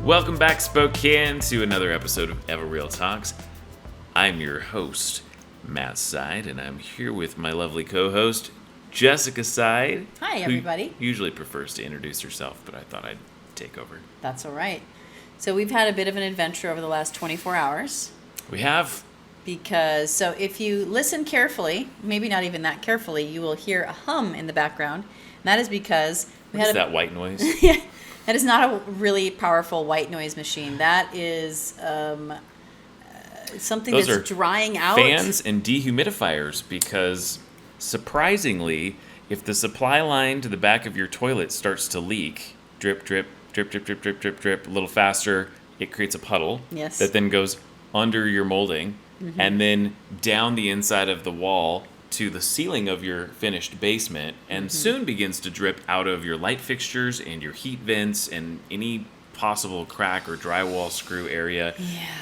Welcome back, Spokane, to another episode of EvoReal Talks. I'm your host, Matt Side, and I'm here with my lovely co-host, Jessica Side. Hi, everybody. Who usually prefers to introduce herself, but I thought I'd take over. That's all right. So we've had a bit of an adventure over the last 24 hours. We have. So if you listen carefully, maybe not even that carefully, you will hear a hum in the background. And that is because that white noise? Yeah, that is not a really powerful white noise machine. That is something Those that's are drying out. Fans and dehumidifiers, because surprisingly, if the supply line to the back of your toilet starts to leak, drip, drip, drip, drip, drip, drip, drip, drip, a little faster, it creates a puddle. Yes. That then goes under your molding, and then down the inside of the wall to the ceiling of your finished basement, and soon begins to drip out of your light fixtures and your heat vents and any possible crack or drywall screw area,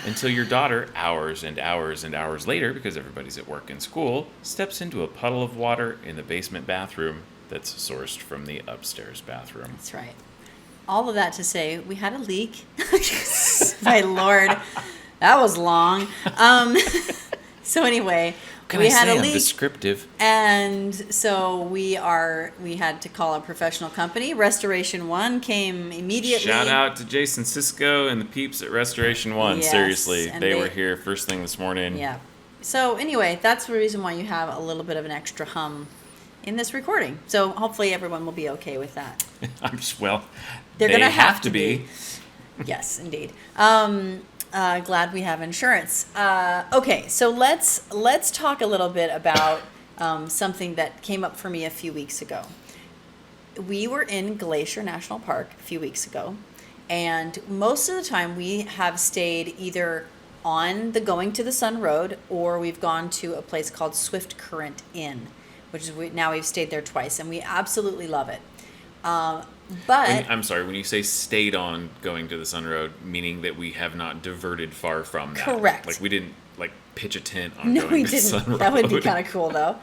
until your daughter, hours and hours and hours later, because everybody's at work and school, steps into a puddle of water in the basement bathroom that's sourced from the upstairs bathroom. That's right. All of that to say, we had a leak. My Lord, that was long. So anyway, we had a leak. I'm descriptive. And so we had to call a professional company. Restoration One came immediately. Shout out to Jason Cisco and the peeps at Restoration One. Yes, Seriously, and they were here first thing this morning. Yeah. So anyway, that's the reason why you have a little bit of an extra hum in this recording. So hopefully everyone will be okay with that. They're going to have to be. Yes, indeed. Glad we have insurance. Okay, so let's talk a little bit about something that came up for me a few weeks ago. We were in Glacier National Park a few weeks ago, and most of the time we have stayed either on the Going to the Sun Road, or we've gone to a place called Swift Current Inn, which is now we've stayed there twice, and we absolutely love it. I'm sorry, when you say stayed on Going to the Sun Road, meaning that we have not diverted far from that. Correct. Like we didn't pitch a tent on Going to the Sun Road. That would be kind of cool though.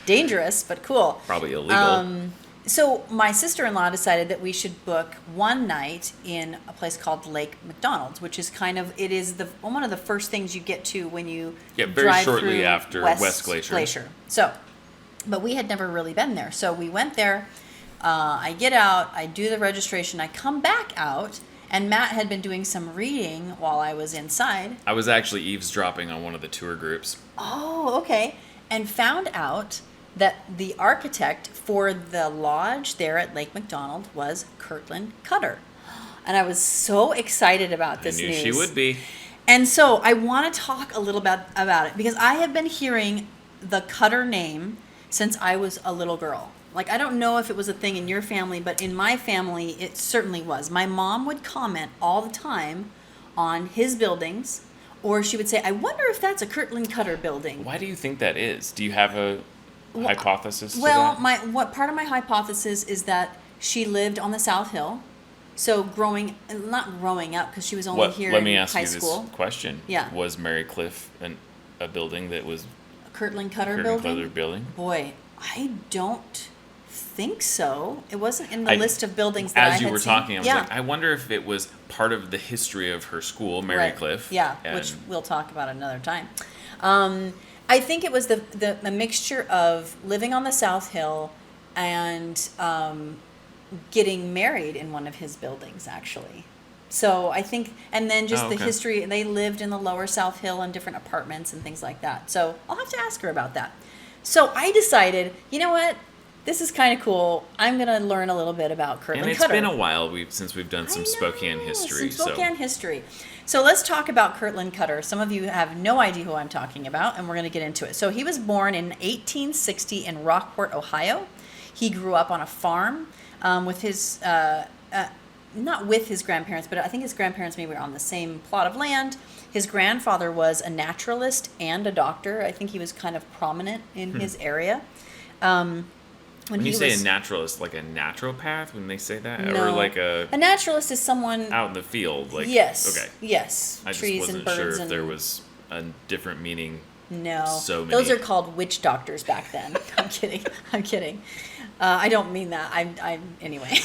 Dangerous, but cool. Probably illegal. So my sister-in-law decided that we should book one night in a place called Lake McDonald, which is one of the first things you get to when you very shortly after West Glacier. So, but we had never really been there. So we went there. I get out, I do the registration, I come back out, and Matt had been doing some reading while I was inside. I was actually eavesdropping on one of the tour groups. Oh, okay. And found out that the architect for the lodge there at Lake McDonald was Kirtland Cutter. And I was so excited about this news. I knew she would be. And so I want to talk a little bit about it, because I have been hearing the Cutter name since I was a little girl. Like, I don't know if it was a thing in your family, but in my family, it certainly was. My mom would comment all the time on his buildings, or she would say, I wonder if that's a Kirtland Cutter building. Why do you think that is? Do you have a hypothesis to that? Well, part of my hypothesis is that she lived on the South Hill. So not growing up, because she was only here in high school. Let me ask you this question. Yeah. Was Mary Cliff a building that was a Kirtland Cutter building? Boy, I don't think so. It wasn't in the list of buildings that I had seen. As you were talking, I was like, I wonder if it was part of the history of her school, Mary Cliff. Yeah, which we'll talk about another time. I think it was the mixture of living on the South Hill and getting married in one of his buildings, actually. So I think, and then just the history, they lived in the lower South Hill in different apartments and things like that. So I'll have to ask her about that. So I decided, you know what? This is kind of cool. I'm going to learn a little bit about Kirtland Cutter. And it's been a while since we've done some Spokane history. History. So let's talk about Kirtland Cutter. Some of you have no idea who I'm talking about, and we're going to get into it. So he was born in 1860 in Rockport, Ohio. He grew up on a farm with his, not with his grandparents, but I think his grandparents maybe were on the same plot of land. His grandfather was a naturalist and a doctor. I think he was kind of prominent in his area. When you say a naturalist, like a naturopath, when they say that? No. Or like a naturalist is someone out in the field, like yes. Okay. Yes. I trees just wasn't and birds sure if there was a different meaning. No. So many. Those are called witch doctors back then. I'm kidding. I don't mean that. I'm anyway.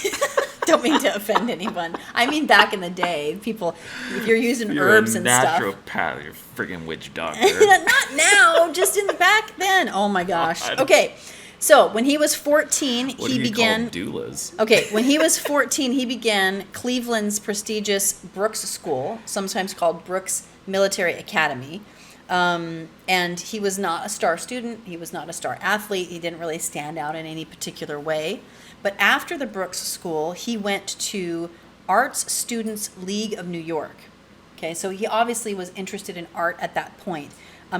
Don't mean to offend anyone. I mean, back in the day, people, if you're using herbs and stuff. You're a naturopath. You're a friggin' witch doctor. Not now, just in the back then. Oh my gosh. Okay, so when he was 14, he began. Doulas? Okay, when he was 14, he began Cleveland's prestigious Brooks School, sometimes called Brooks Military Academy. And he was not a star student. He was not a star athlete. He didn't really stand out in any particular way. But after the Brooks School, he went to Arts Students League of New York. Okay, so he obviously was interested in art at that point.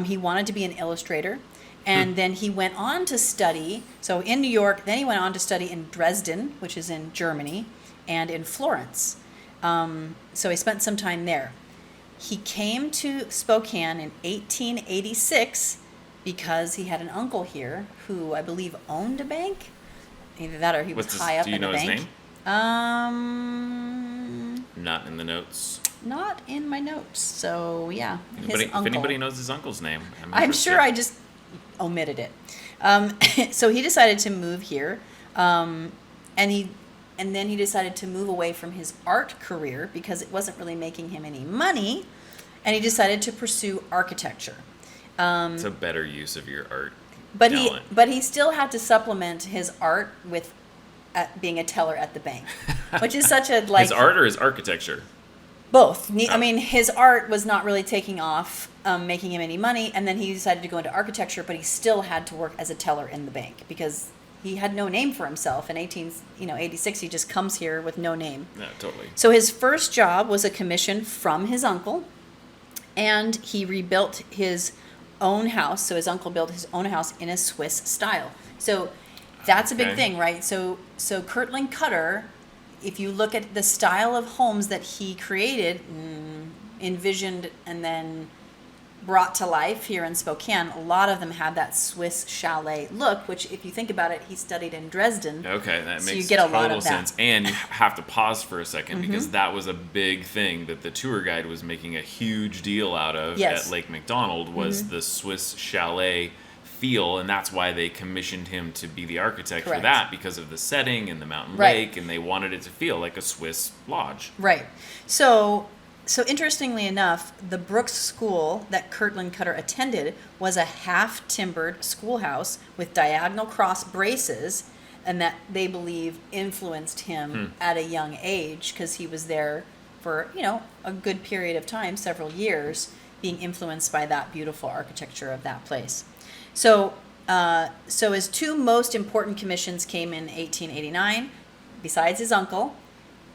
He wanted to be an illustrator. And then he went on to study, so in New York, then he went on to study in Dresden, which is in Germany, and in Florence. So he spent some time there. He came to Spokane in 1886 because he had an uncle here who I believe owned a bank. Either that or he was high up in the bank. Do you know his name? Not in the notes. Not in my notes. So yeah, if anybody knows his uncle's name, I'm sure I just omitted it. So he decided to move here, and then he decided to move away from his art career because it wasn't really making him any money, and he decided to pursue architecture. It's a better use of your art. But he still had to supplement his art with being a teller at the bank, which is such a his art or his architecture. Both. I mean, his art was not really taking off, making him any money, and then he decided to go into architecture, but he still had to work as a teller in the bank because he had no name for himself. In 1886, he just comes here with no name. Yeah, totally. So his first job was a commission from his uncle, and he rebuilt his own house. So his uncle built his own house in a Swiss style. So that's a big thing, right? So Kirtland Cutter, if you look at the style of homes that he created, envisioned, and then brought to life here in Spokane, a lot of them have that Swiss chalet look, which if you think about it, he studied in Dresden. Okay, that so makes you get a lot total of that. sense. And you have to pause for a second because that was a big thing that the tour guide was making a huge deal out of at Lake McDonald was the Swiss chalet feel, and that's why they commissioned him to be the architect for that, because of the setting and the mountain lake, and they wanted it to feel like a Swiss lodge. Right. So interestingly enough, the Brooks School that Kirtland Cutter attended was a half-timbered schoolhouse with diagonal cross braces, and that they believe influenced him at a young age because he was there for, a good period of time, several years, being influenced by that beautiful architecture of that place. So his two most important commissions came in 1889, besides his uncle,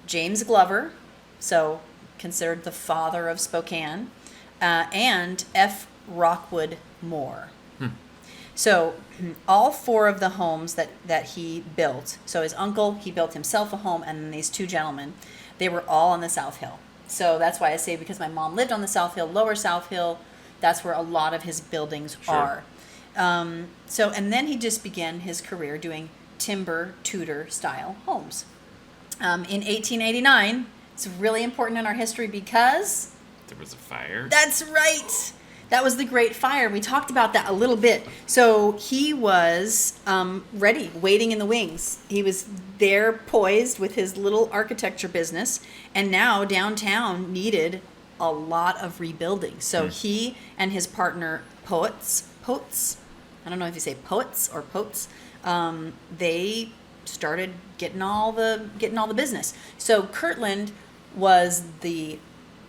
James Glover, so considered the father of Spokane, and F. Rockwood Moore. So all four of the homes that he built, so his uncle, he built himself a home, and then these two gentlemen, they were all on the South Hill. So that's why I say, because my mom lived on the South Hill, Lower South Hill, that's where a lot of his buildings are. And then he just began his career doing timber Tudor style homes. In 1889, it's really important in our history because there was a fire. That's right. That was the Great Fire. We talked about that a little bit. So he was ready, waiting in the wings. He was there poised with his little architecture business, and now downtown needed a lot of rebuilding. So he and his partner Poets, I don't know if you say Poets or Poets, they started getting all the business. So Kirtland was the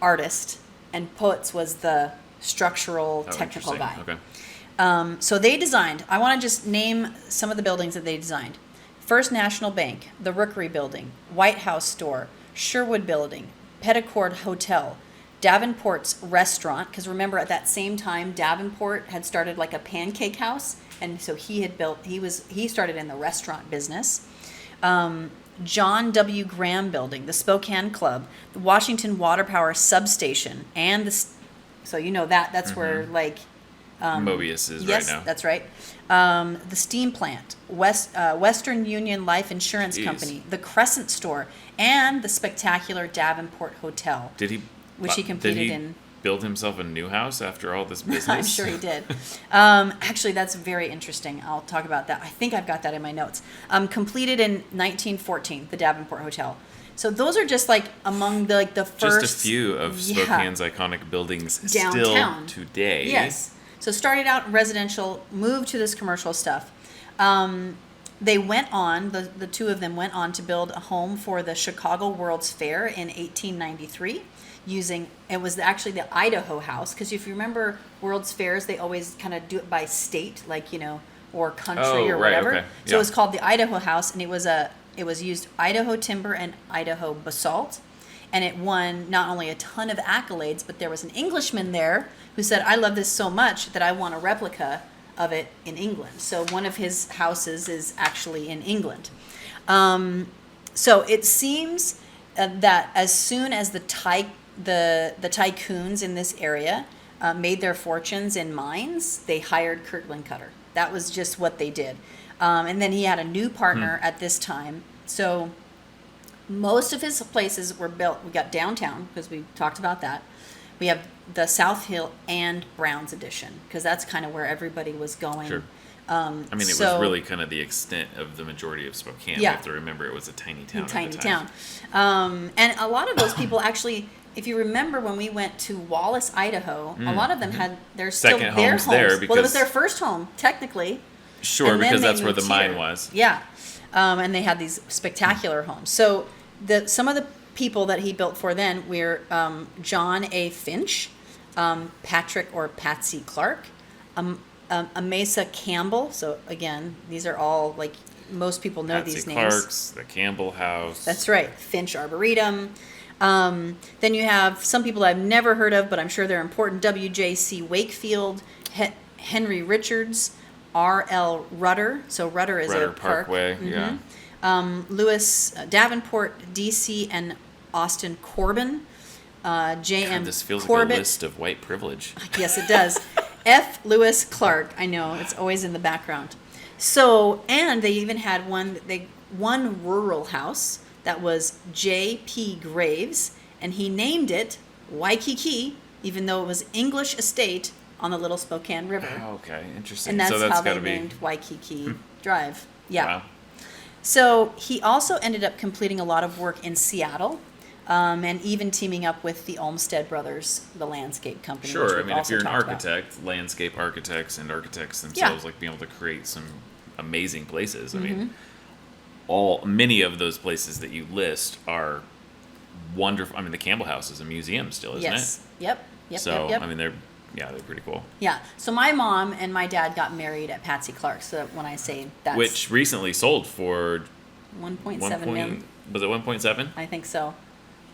artist, and Poets was the structural technical guy. Okay. So they designed, I want to just name some of the buildings that they designed. First National Bank, the Rookery Building, White House Store, Sherwood Building, Petticord Hotel, Davenport's Restaurant, because remember at that same time Davenport had started like a pancake house, and so he started in the restaurant business. John W. Graham Building, the Spokane Club, the Washington Water Power Substation, and that's where Mobius is right now. Yes, that's right. The Steam Plant, Western Union Life Insurance Company, the Crescent Store, and the spectacular Davenport Hotel. Did he? Which he completed in. build himself a new house after all this business? I'm sure he did. Actually, that's very interesting. I'll talk about that. I think I've got that in my notes. Completed in 1914, the Davenport Hotel. So those are just like among the first. Just a few of Spokane's iconic buildings downtown. Still today. Yes. So started out residential, moved to this commercial stuff. They went on, the two of them went on to build a home for the Chicago World's Fair in 1893 it was actually the Idaho House, because if you remember World's Fairs, they always kind of do it by state, like, or country or whatever. Okay. So it was called the Idaho House, and it was used Idaho timber and Idaho basalt. And it won not only a ton of accolades, but there was an Englishman there who said, I love this so much that I want a replica of it in England. So one of his houses is actually in England. So it seems that as soon as the tycoons in this area made their fortunes in mines, they hired Kirtland Cutter. That was just what they did. And then he had a new partner at this time. So most of his places were built. We got downtown, because we talked about that. We have the South Hill and Browns Addition, because that's kind of where everybody was going. Sure. I mean, it was really kind of the extent of the majority of Spokane. Yeah. You have to remember it was a tiny town. And a lot of those people actually, if you remember when we went to Wallace, Idaho, a lot of them had their Second their homes there Well, it was their first home, technically. Sure, And then because they that's where the moved mine here. was. Yeah. And they had these spectacular homes. So some of the people that he built for then were John A. Finch, Patrick or Patsy Clark, Amasa Campbell. So again, these are all, like, most people know Patsy these Clark's, names. the Campbell House. That's right, Finch Arboretum. Then you have some people I've never heard of, but I'm sure they're important. W.J.C. Wakefield, Henry Richards, R.L. Rudder. So Rudder is Rudder a park. Parkway, yeah. Lewis Davenport, D.C., and Austin Corbin. J.M. This feels Corbett. like a list of white privilege. Yes, it does. F. Lewis Clark. I know, it's always in the background. So, and they even had one rural house that was J.P. Graves, and he named it Waikiki, even though it was English estate on the Little Spokane River. Oh, okay, interesting. And that's, so that's how they gotta be... named Waikiki Drive. Yeah. Wow. So he also ended up completing a lot of work in Seattle, and even teaming up with the Olmsted Brothers, the landscape company. which Sure, I we've mean, if also you're an talked about. architect, landscape architects and architects themselves, Yeah. like, being able to create some amazing places. I Mm-hmm. mean, many of those places that you list are wonderful. I mean, the Campbell House is a museum still, isn't Yes. it? Yep. So, Yep. I mean, they're pretty cool. Yeah. So my mom and my dad got married at Patsy Clark. So when I say that's Which recently sold for 1.7 million, was it 1.7? I think so.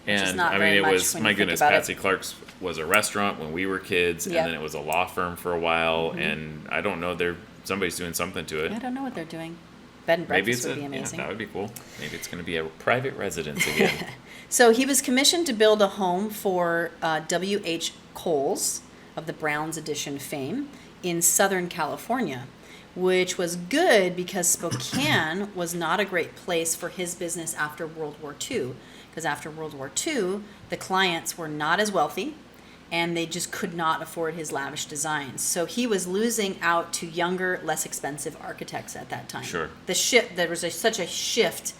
Which is And not I mean, very it much was, when my you think goodness, about it. Patsy Clark's was a restaurant when we were kids, Yep. and then it was a law firm for a while, Mm-hmm. and I don't know, somebody's doing something to it. I don't know what they're doing. Bed and Maybe breakfast it's would be amazing. that would be cool. Maybe it's going to be a private residence again. So he was commissioned to build a home for W.H. Coles of the Browns Addition fame in Southern California, which was good because Spokane was not a great place for his business after World War II. Because after World War II, the clients were not as wealthy, and they just could not afford his lavish designs. So he was losing out to younger, less expensive architects at that time. Sure. There was such a shift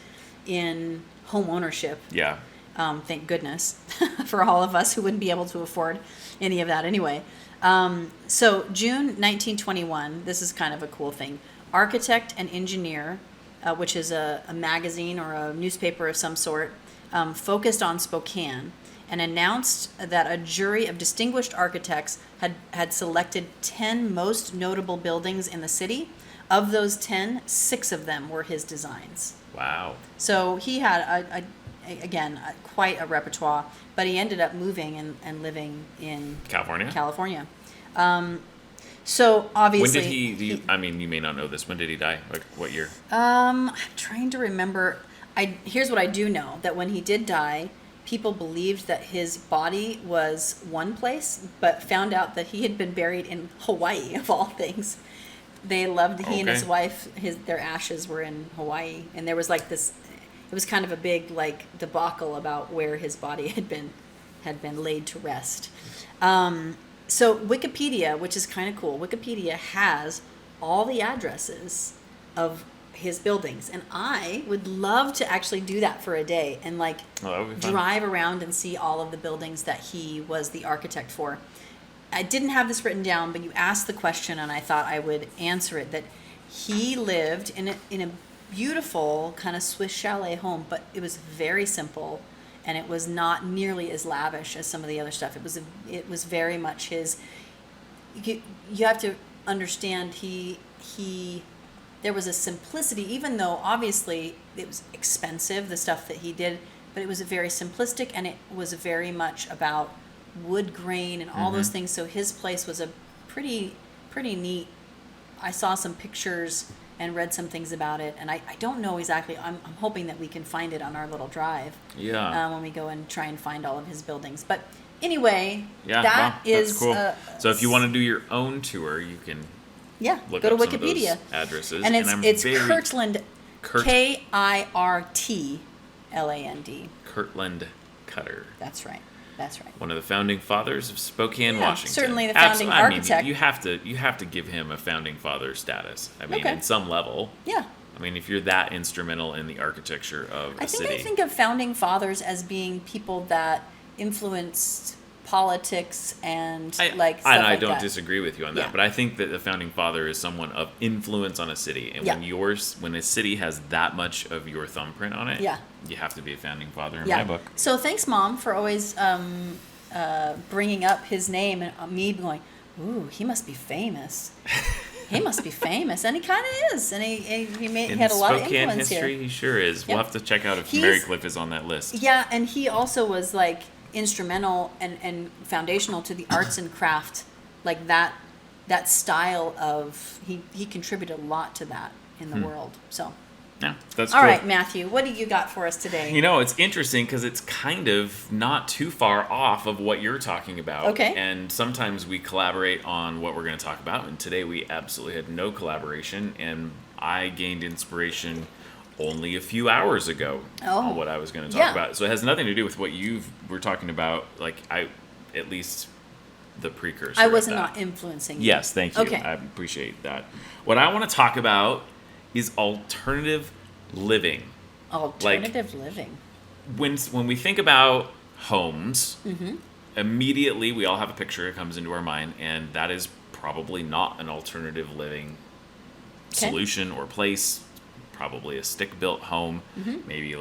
in home ownership. Yeah. Thank goodness for all of us who wouldn't be able to afford any of that anyway. So June 1921, this is kind of a cool thing. Architect and Engineer, which is a magazine or a newspaper of some sort, focused on Spokane and announced that a jury of distinguished architects had selected 10 most notable buildings in the city. Of those 10, 6 of them were his designs. Wow. So he had, quite a repertoire, but he ended up moving and living in California. So obviously... When did he I mean, you may not know this. When did he die? Like, what year? I'm trying to remember. Here's what I do know, that when he did die, people believed that his body was one place, but found out that he had been buried in Hawaii, of all things. They loved, he and his wife, their ashes were in Hawaii, and there was like this, it was kind of a big like debacle about where his body had had been laid to rest. So Wikipedia, which is kind of cool, Wikipedia has all the addresses of his buildings, and I would love to actually do that for a day and like that would be fun. drive around and see all of the buildings that he was the architect for. I didn't have this written down, but you asked the question and I thought I would answer it, that he lived in a beautiful kind of Swiss chalet home, but it was very simple and it was not nearly as lavish as some of the other stuff. It was very much his. You have to understand there was a simplicity, even though obviously it was expensive, the stuff that he did, but it was very simplistic and it was very much about wood grain and all those things. So his place was a pretty neat. I saw some pictures and read some things about it, and I don't know exactly. I'm hoping that we can find it on our little drive. Yeah. When we go and try and find all of his buildings. But anyway, Yeah, that's cool. So if you want to do your own tour, you can look go to up some of those Wikipedia addresses. and it's Kirtland, Kirtland. Kirtland Cutter. That's right. One of the founding fathers of Spokane, Washington. Certainly the founding architect. I mean, you have to give him a founding father status. I mean, in some level. Yeah. I mean, if you're that instrumental in the architecture of a city. I think of founding fathers as being people that influenced politics and stuff like that. I don't disagree with you on that, but I think that the founding father is someone of influence on a city, and when a city has that much of your thumbprint on it, you have to be a founding father in my book. So thanks, Mom, for always bringing up his name and me going, ooh, he must be famous. He must be famous, and he kind of is, and he had a lot of Spokane influence history, here. He sure is. Yep. We'll have to check out if Mary Cliff is on that list. Yeah, and he also was like instrumental and foundational to the arts and craft, like that style of he contributed a lot to that in the world. So yeah, that's all cool. right, Matthew, what do you got for us today? You know, it's interesting because it's kind of not too far off of what you're talking about. Okay. And sometimes we collaborate on what we're going to talk about, and today we absolutely had no collaboration, and I gained inspiration only a few hours ago on what I was going to talk about. So it has nothing to do with what you were talking about, like at least the precursor. I was not influencing you. Yes, thank you. Okay. I appreciate that. What I want to talk about is alternative living. Alternative living. When we think about homes, immediately we all have a picture that comes into our mind, and that is probably not an alternative living solution or place. Probably a stick-built home. Maybe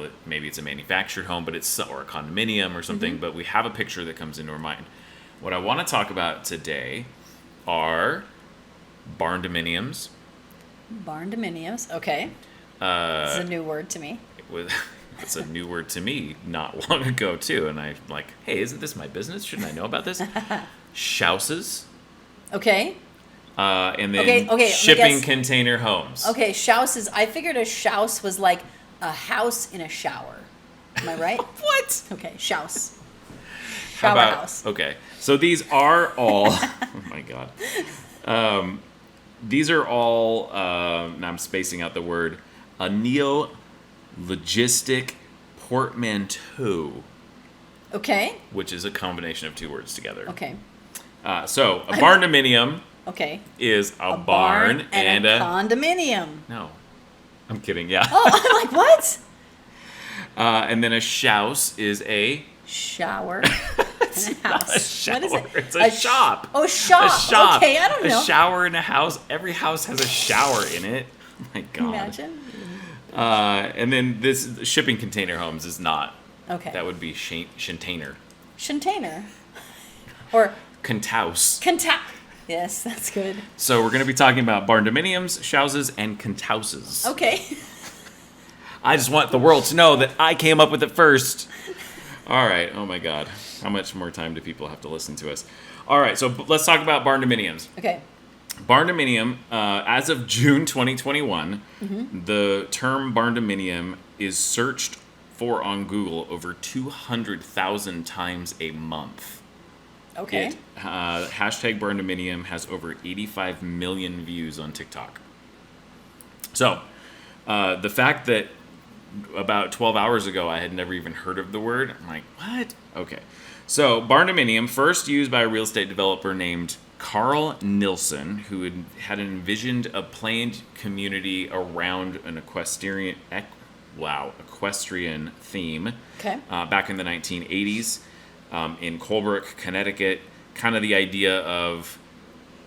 it's a manufactured home, or a condominium or something. But we have a picture that comes into our mind. What I want to talk about today are barndominiums. Barndominiums, okay. It's a new word to me. It's a new word to me not long ago, too. And I'm like, hey, isn't this my business? Shouldn't I know about this? Shouses. Okay. And then shipping container homes. Okay, Shouses. I figured a shouse was like a house in a shower. Am I right? What? Okay, shouse. How Shower about, house. Okay, so these are all... oh, my God. These are all... now I'm spacing out the word. A neologistic portmanteau. Okay. Which is a combination of two words together. Okay. So, a barndominium... Okay. Is a barn and a condominium. No. I'm kidding, yeah. Oh, I'm like, what? And then a shouse is a... shower. It's not a shower. What is it? It's a shop. Oh, shop. A shop. Okay, I don't know. A shower in a house. Every house has a shower in it. Oh, my God. Imagine. And then this shipping container homes is not. Okay. That would be shantainer. Shantainer. Or... Conthouse. Yes, that's good. So we're going to be talking about barndominiums, Shouses, and Conthouses. Okay. I just want the world to know that I came up with it first. All right. Oh, my God. How much more time do people have to listen to us? All right. So let's talk about barndominiums. Okay. Barndominium, as of June 2021, the term barndominium is searched for on Google over 200,000 times a month. Okay. Hashtag Barndominium has over 85 million views on TikTok. So, the fact that about 12 hours ago I had never even heard of the word, I'm like, what? Okay. So, Barndominium, first used by a real estate developer named Carl Nilsson, who had envisioned a planned community around an equestrian theme back in the 1980s in Colebrook, Connecticut. Kind of the idea of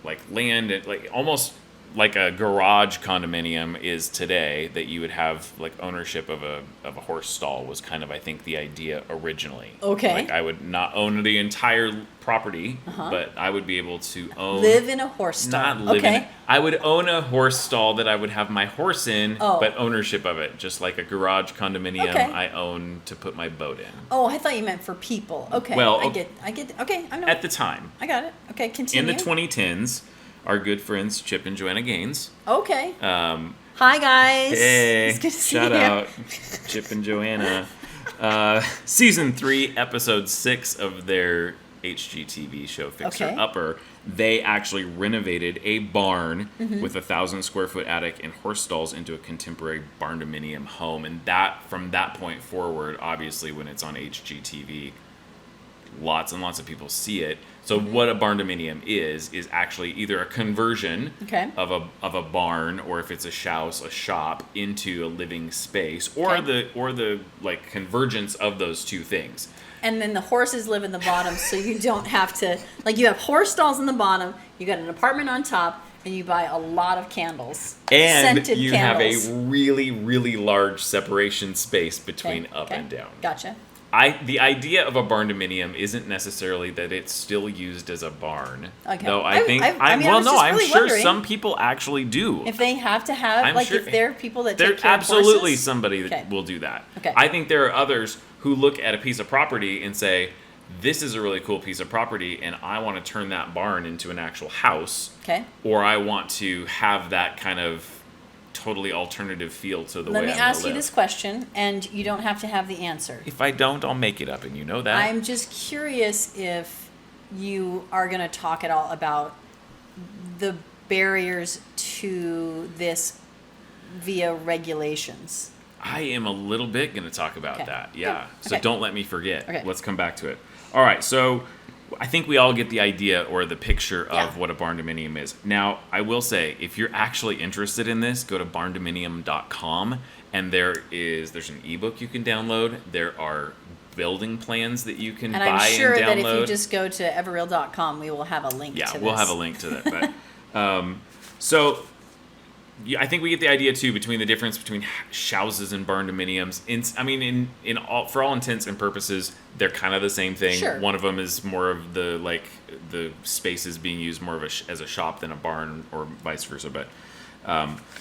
like land, like almost like a garage condominium is today, that you would have like ownership of a horse stall was kind of, I think, the idea originally. Okay. Like I would not own the entire property, but I would be able to live in a horse stall. Not live in it. I would own a horse stall that I would have my horse in, but ownership of it, just like a garage condominium I own to put my boat in. Oh, I thought you meant for people. Okay. Well, I get. Okay, I know. At the time. I got it. Okay, continue. In the 2010s, our good friends Chip and Joanna Gaines. Okay. Hi guys. Hey. It's good to see shout you. out Chip and Joanna. Season 3, episode 6 of their HGTV show Fixer Upper. They actually renovated a barn with 1,000 square foot attic and horse stalls into a contemporary barndominium home, and that from that point forward, obviously when it's on HGTV, lots and lots of people see it. So what a barndominium is actually either a conversion of a barn, or if it's a Shouse, a shop, into a living space, or the like convergence of those two things. And then the horses live in the bottom, so you don't have to, like, you have horse stalls in the bottom, you got an apartment on top, and you buy a lot of candles. And scented you candles. have a really, really large separation space between up and down. Gotcha. The idea of a barndominium isn't necessarily that it's still used as a barn. Okay. Though I'm sure wondering some people actually do. if they have to have, if there are people that take care of horses. There's absolutely somebody that will do that. Okay. I think there are others who look at a piece of property and say, this is a really cool piece of property, and I want to turn that barn into an actual house. Okay. Or I want to have that kind of totally alternative feel to the way I'm Let me ask you this question, and you don't have to have the answer. If I don't, I'll make it up, and you know that. I'm just curious if you are going to talk at all about the barriers to this via regulations. I am a little bit going to talk about that. Yeah. Good. So don't let me forget. Okay. Let's come back to it. All right. So I think we all get the idea or the picture of what a barndominium is. Now, I will say, if you're actually interested in this, go to barndominium.com, and there's an ebook you can download. There are building plans that you can buy and download. And I'm sure that if you just go to EvoReal.com, we will have a link to this. Yeah, we'll have a link to that. But so I think we get the idea too between the difference between Shouses and barndominiums. For all intents and purposes, they're kind of the same thing. Sure. One of them is more of the spaces being used more of as a shop than a barn, or vice versa. But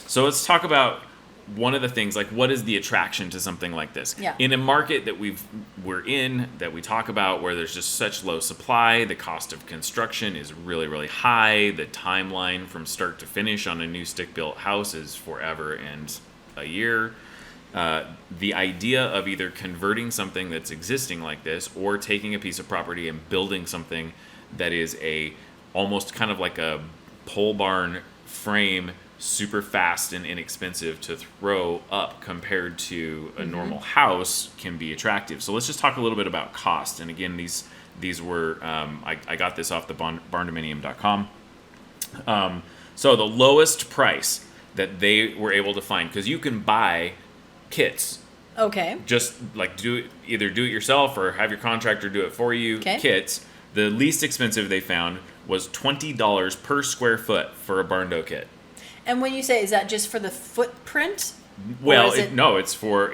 so let's talk about one of the things, like, what is the attraction to something like this? Yeah. In a market that we're in, that we talk about, where there's just such low supply, the cost of construction is really, really high. The timeline from start to finish on a new stick-built house is forever and a year. The idea of either converting something that's existing like this, or taking a piece of property and building something that is almost kind of like a pole barn frame, super fast and inexpensive to throw up compared to a normal house, can be attractive. So let's just talk a little bit about cost. And again, these were I got this off the barndominium.com. So the lowest price that they were able to find, because you can buy kits. Okay. Just like either do it yourself or have your contractor do it for you. Okay. Kits. The least expensive they found was $20 per square foot for a Barndo kit. And when you say, is that just for the footprint? Well, it's for.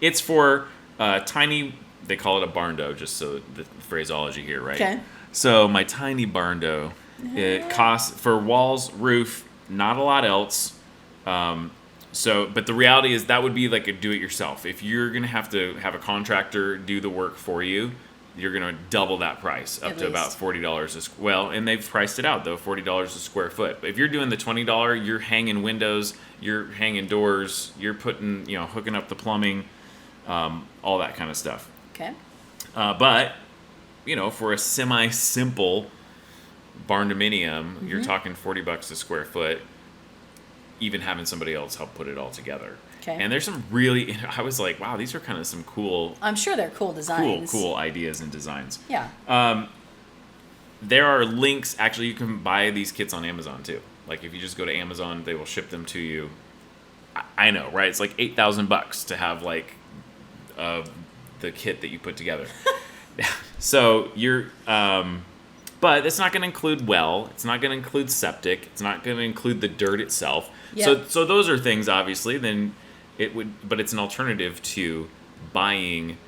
It's for tiny. They call it a barndo, just so the phraseology here, right? Okay. So my tiny barndo, it costs for walls, roof, not a lot else. But the reality is that would be like a do-it-yourself. If you're gonna have to have a contractor do the work for you, you're gonna double that price up to about $40 and they've priced it out though, $40 a square foot. But if you're doing the $20, you're hanging windows, you're hanging doors, you're putting, hooking up the plumbing, all that kind of stuff. Okay. But for a semi-simple barndominium, you're talking $40 a square foot, even having somebody else help put it all together. Okay. And there's some really, I was like, wow, these are kind of some cool, I'm sure they're cool designs. cool ideas and designs. Yeah. There are links. Actually, you can buy these kits on Amazon too. Like if you just go to Amazon, they will ship them to you. I know, right? It's like $8,000 to have like the kit that you put together. So you're, but it's not going to include well. It's not going to include septic. It's not going to include the dirt itself. Yep. So those are things, obviously. Then it would, but it's an alternative to buying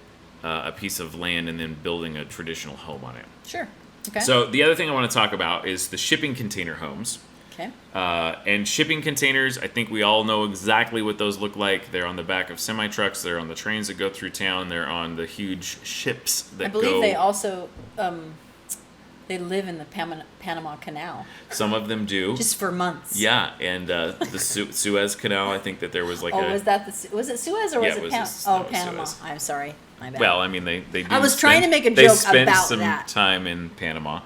a piece of land and then building a traditional home on it. Sure. Okay. So the other thing I want to talk about is the shipping container homes. Okay. And shipping containers, I think we all know exactly what those look like. They're on the back of semi-trucks. They're on the trains that go through town. They're on the huge ships that go... I believe they also, they live in the Panama Canal. Some of them do. Just for months. Yeah, and the Suez Canal, I think that there was like was it Suez or was it Panama? Panama. Suez. I'm sorry. My bad. Well, I mean, they do I was trying to make a they joke spend about some that. time in Panama.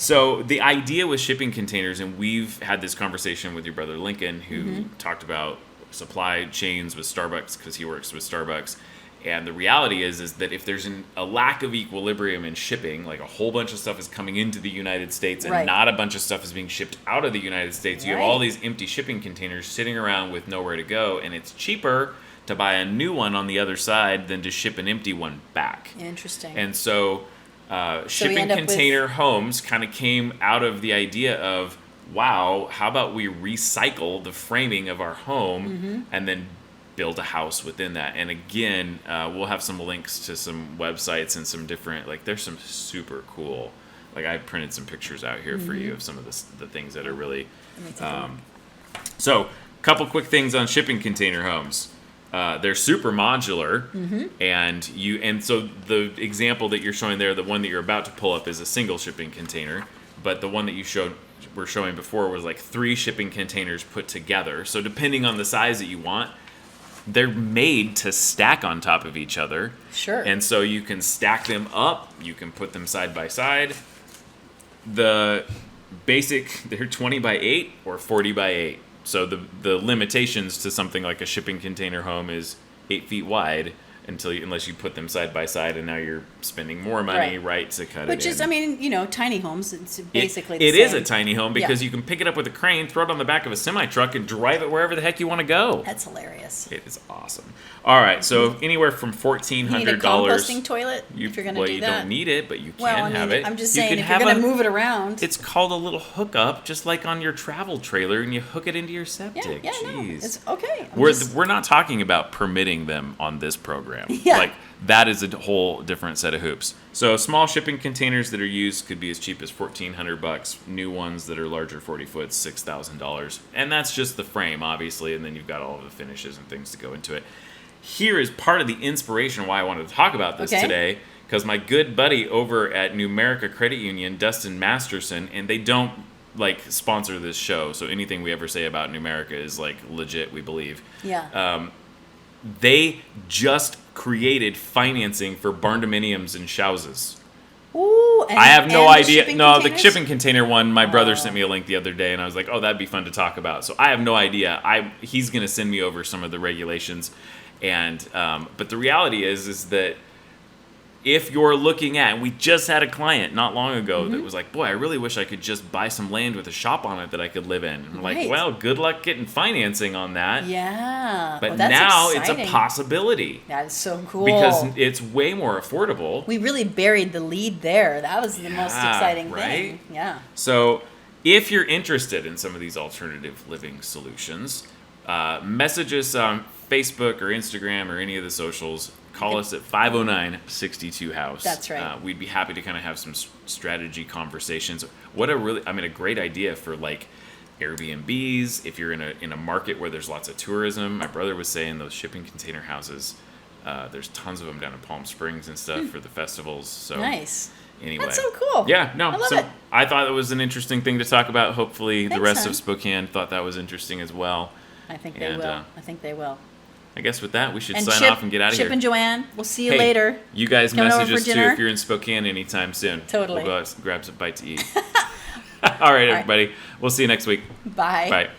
So the idea with shipping containers, and we've had this conversation with your brother Lincoln, who talked about supply chains with Starbucks because he works with Starbucks. And the reality is that if there's a lack of equilibrium in shipping, like a whole bunch of stuff is coming into the United States and not a bunch of stuff is being shipped out of the United States, you have all these empty shipping containers sitting around with nowhere to go, and it's cheaper to buy a new one on the other side than to ship an empty one back. Interesting. And so shipping container homes kind of came out of the idea of, wow, how about we recycle the framing of our home and then build a house within that. And again, we'll have some links to some websites and some different, like there's some super cool, like I printed some pictures out here for you of some of the things that are really, so a couple quick things on shipping container homes. They're super modular, and so the example that you're showing there, the one that you're about to pull up, is a single shipping container, but the one that you were showing before was like 3 shipping containers put together. So depending on the size that you want, they're made to stack on top of each other. Sure. And so you can stack them up, you can put them side by side. The basic, they're 20 by 8 or 40 by 8. So the limitations to something like a shipping container home is 8 feet wide unless you put them side by side, and now you're spending more money, to cut it in. Which is, I mean, tiny homes. It's basically it the same. is a tiny home because you can pick it up with a crane, throw it on the back of a semi-truck, and drive it wherever the heck you want to go. That's hilarious. It is awesome. All right, so anywhere from $1,400. You need a composting toilet if you're going to do that? Well, you don't need it, but you can have it. I'm just saying, if you're going to move it around. It's called a little hookup, just like on your travel trailer, and you hook it into your septic. Yeah, Jeez. no, it's okay. We're not talking about permitting them on this program. Yeah. Like, that is a whole different set of hoops. So small shipping containers that are used could be as cheap as $1,400. New ones that are larger, 40 foot, $6,000. And that's just the frame, obviously, and then you've got all of the finishes and things to go into it. Here is part of the inspiration why I wanted to talk about this today, because my good buddy over at Numerica Credit Union, Dustin Masterson, and they don't sponsor this show, so anything we ever say about Numerica is legit, we believe. Yeah. They just created financing for Barndominiums and Shouses. Ooh, I have no idea. The the shipping container one, my brother sent me a link the other day, and I was like, oh, that'd be fun to talk about. So I have no idea. He's going to send me over some of the regulations. And but the reality is that if you're looking at, we just had a client not long ago that was like, boy, I really wish I could just buy some land with a shop on it that I could live in. And I'm like, well, good luck getting financing on that. Yeah. But that's now exciting. it's a possibility. That is so cool. Because it's way more affordable. We really buried the lead there. That was the most exciting thing. Yeah. So if you're interested in some of these alternative living solutions, message us on Facebook or Instagram or any of the socials. Call us at 509-62-HOUSE. That's right. We'd be happy to kind of have some strategy conversations. A great idea for Airbnbs. If you're in a market where there's lots of tourism, my brother was saying those shipping container houses. There's tons of them down in Palm Springs and stuff for the festivals. So nice. Anyway, that's so cool. Yeah, no. I love it. I thought it was an interesting thing to talk about. Hopefully, the rest of Spokane thought that was interesting as well. I think they will. I guess with that, we should sign off and get out of here. Chip and Joanne, we'll see you later. You guys message us too dinner? if you're in Spokane anytime soon. Totally. We'll go out and grab some bite to eat. All right, everybody. We'll see you next week. Bye. Bye.